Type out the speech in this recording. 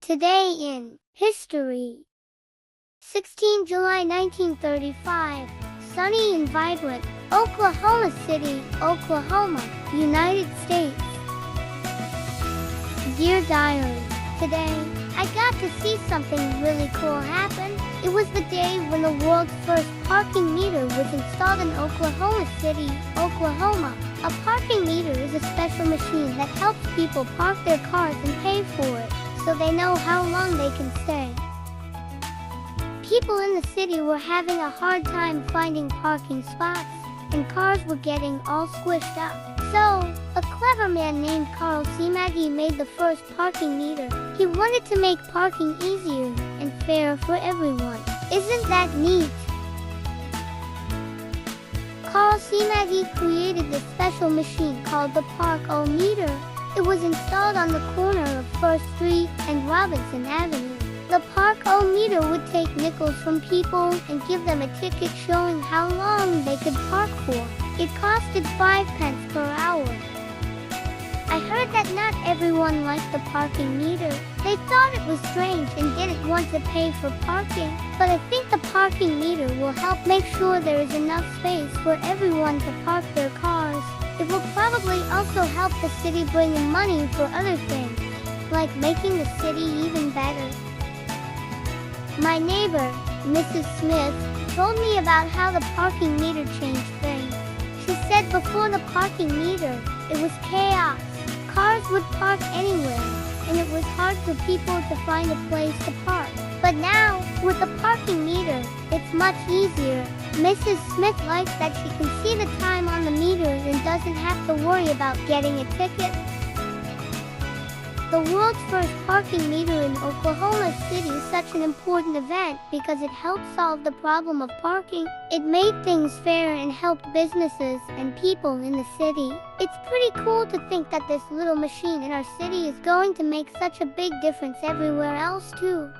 Today in history. 16 July 1935, sunny and vibrant, Oklahoma City, Oklahoma, United States. Dear Diary, today, I got to see something really cool happen. It was the day when the world's first parking meter was installed in Oklahoma City, Oklahoma. A parking meter is a special machine that helps people park their cars and pay for it, so they know how long they can stay. People in the city were having a hard time finding parking spots, and cars were getting all squished up. So, a clever man named Magee made the first parking meter. He wanted to make parking easier and fairer for everyone. Isn't that neat? Magee created this special machine called the Park-O-Meter. It was installed on the corner of First Street and Robinson Avenue. The Park-O-Meter would take nickels from people and give them a ticket showing how long they could park for. It costed 5 cents per hour. I heard that not everyone liked the parking meter. They thought it was strange and didn't want to pay for parking. But I think the parking meter will help make sure there is enough space for everyone to park their cars. It will probably also help the city bring in money for other things, like making the city even better. My neighbor, Mrs. Smith, told me about how the parking meter changed things. She said before the parking meter, it was chaos. Cars would park anywhere, and it was hard for people to find a place to park. But now, with the parking meter, it's much easier. Mrs. Smith likes that she can see the time on the meter and doesn't have to worry about getting a ticket. The world's first parking meter in Oklahoma City is such an important event because it helped solve the problem of parking. It made things fair and helped businesses and people in the city. It's pretty cool to think that this little machine in our city is going to make such a big difference everywhere else too.